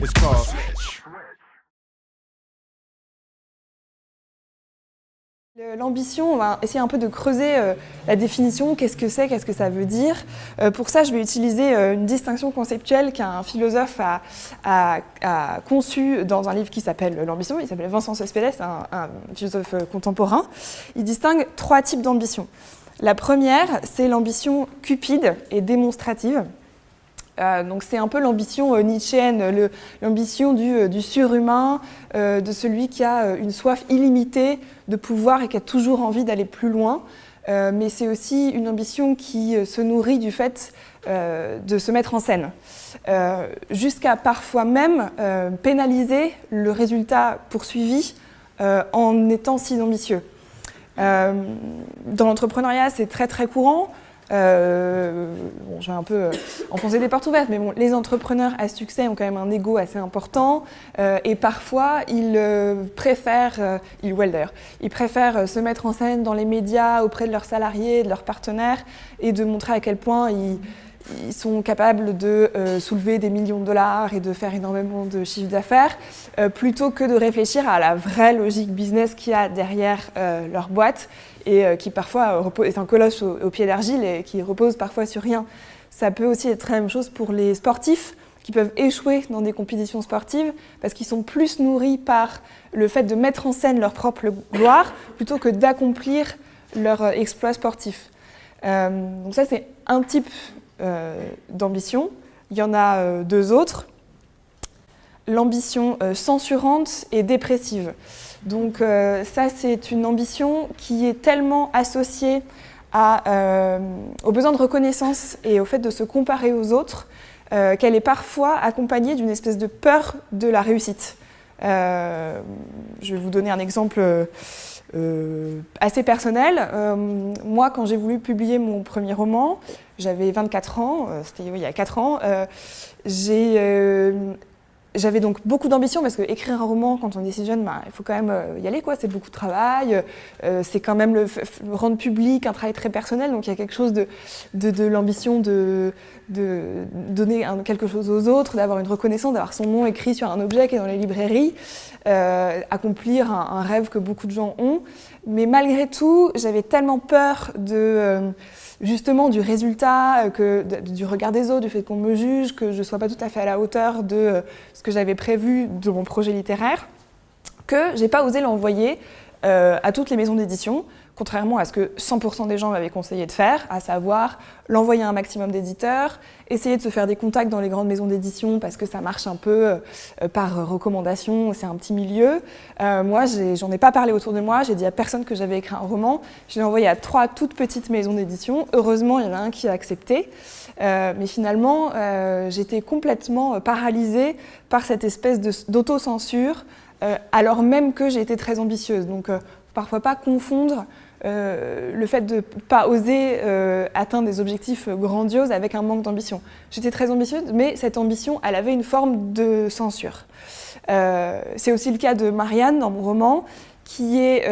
It's called L'ambition, on va essayer un peu de creuser la définition, qu'est-ce que ça veut dire. Pour ça, je vais utiliser une distinction conceptuelle qu'un philosophe a conçue dans un livre qui s'appelle L'ambition. Il s'appelle Vincent Cespedes, un philosophe contemporain. Il distingue 3 types d'ambition. La première, c'est l'ambition cupide et démonstrative. Donc c'est un peu l'ambition nietzschéenne, l'ambition du surhumain, de celui qui a une soif illimitée de pouvoir et qui a toujours envie d'aller plus loin. Mais c'est aussi une ambition qui se nourrit du fait de se mettre en scène, jusqu'à parfois même pénaliser le résultat poursuivi en étant si ambitieux. Dans l'entrepreneuriat, c'est très très courant. Je vais un peu enfoncer des portes ouvertes, mais bon, les entrepreneurs à succès ont quand même un ego assez important et parfois ils préfèrent se mettre en scène dans les médias auprès de leurs salariés, de leurs partenaires et de montrer à quel point ils sont capables de soulever des millions de dollars et de faire énormément de chiffre d'affaires, plutôt que de réfléchir à la vraie logique business qu'il y a derrière leur boîte et qui parfois est un colosse au pied d'argile et qui repose parfois sur rien. Ça peut aussi être la même chose pour les sportifs qui peuvent échouer dans des compétitions sportives parce qu'ils sont plus nourris par le fait de mettre en scène leur propre gloire plutôt que d'accomplir leur exploit sportif. Donc ça, c'est un type d'ambition. Il y en a 2 autres. L'ambition censurante et dépressive. Donc ça, c'est une ambition qui est tellement associée au besoin de reconnaissance et au fait de se comparer aux autres qu'elle est parfois accompagnée d'une espèce de peur de la réussite. Je vais vous donner un exemple assez personnel. Moi, quand j'ai voulu publier mon premier roman, j'avais 24 ans, c'était il y a 4 ans, j'avais donc beaucoup d'ambition parce qu'écrire un roman quand on est si jeune, il faut quand même y aller, c'est beaucoup de travail, c'est quand même le rendre public, un travail très personnel, donc il y a quelque chose de l'ambition de donner quelque chose aux autres, d'avoir une reconnaissance, d'avoir son nom écrit sur un objet qui est dans les librairies, accomplir un rêve que beaucoup de gens ont. Mais malgré tout, j'avais tellement peur justement du résultat, du regard des autres, du fait qu'on me juge, que je ne sois pas tout à fait à la hauteur de ce que j'avais prévu de mon projet littéraire, que je n'ai pas osé l'envoyer à toutes les maisons d'édition, contrairement à ce que 100% des gens m'avaient conseillé de faire, à savoir l'envoyer à un maximum d'éditeurs, essayer de se faire des contacts dans les grandes maisons d'édition parce que ça marche un peu par recommandation, c'est un petit milieu. Moi, j'en ai pas parlé autour de moi, j'ai dit à personne que j'avais écrit un roman, je l'ai envoyé à 3 toutes petites maisons d'édition. Heureusement, il y en a un qui a accepté, mais finalement, j'étais complètement paralysée par cette espèce d'autocensure, alors même que j'ai été très ambitieuse. Donc, parfois pas confondre le fait de ne pas oser atteindre des objectifs grandioses avec un manque d'ambition. J'étais très ambitieuse, mais cette ambition, elle avait une forme de censure. C'est aussi le cas de Marianne dans mon roman, qui est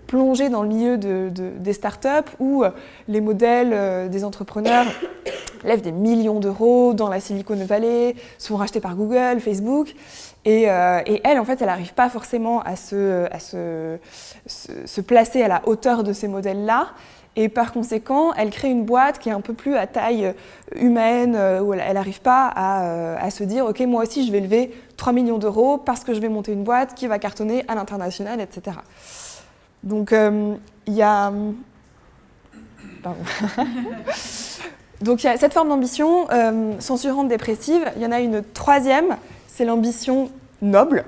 plongée dans le milieu des startups où les modèles des entrepreneurs lèvent des millions d'euros dans la Silicon Valley, sont rachetés par Google, Facebook. Et elle, en fait, elle n'arrive pas forcément à se placer à la hauteur de ces modèles-là. Et par conséquent, elle crée une boîte qui est un peu plus à taille humaine, où elle n'arrive pas à se dire « Ok, moi aussi, je vais lever 3 millions d'euros parce que je vais monter une boîte qui va cartonner à l'international, etc. » Donc, il y a... Pardon. Donc, il y a cette forme d'ambition censurante, dépressive. Il y en a une 3e, c'est l'ambition noble,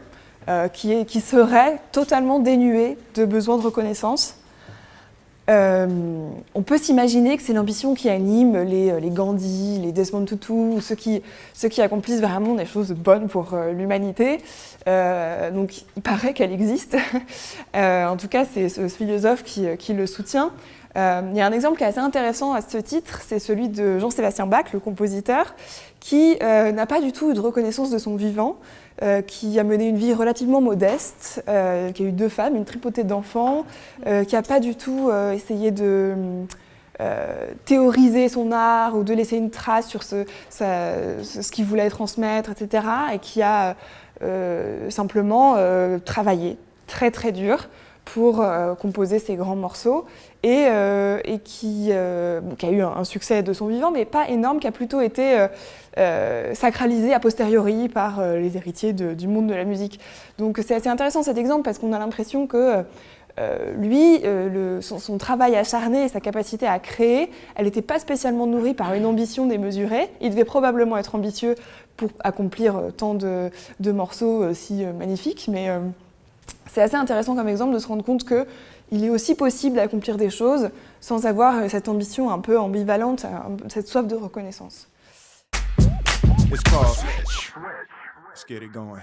qui serait totalement dénuée de besoin de reconnaissance. On peut s'imaginer que c'est l'ambition qui anime les Gandhi, les Desmond Tutu, ceux qui accomplissent vraiment des choses bonnes pour l'humanité. Donc il paraît qu'elle existe. En tout cas, c'est ce philosophe qui le soutient. Il y a un exemple qui est assez intéressant à ce titre, c'est celui de Jean-Sébastien Bach, le compositeur, qui n'a pas du tout eu de reconnaissance de son vivant, qui a mené une vie relativement modeste, qui a eu 2 femmes, une tripotée d'enfants, qui n'a pas du tout essayé de théoriser son art ou de laisser une trace sur ce qu'il voulait transmettre, etc. Et qui a simplement travaillé très très dur pour composer ces grands morceaux et qui a eu un succès de son vivant, mais pas énorme, qui a plutôt été sacralisé a posteriori par les héritiers du monde de la musique. Donc c'est assez intéressant cet exemple parce qu'on a l'impression que lui, son travail acharné et sa capacité à créer, elle n'était pas spécialement nourrie par une ambition démesurée. Il devait probablement être ambitieux pour accomplir tant de morceaux si magnifiques, mais c'est assez intéressant comme exemple de se rendre compte qu'il est aussi possible d'accomplir des choses sans avoir cette ambition un peu ambivalente, cette soif de reconnaissance. It's called Let's Get It Going.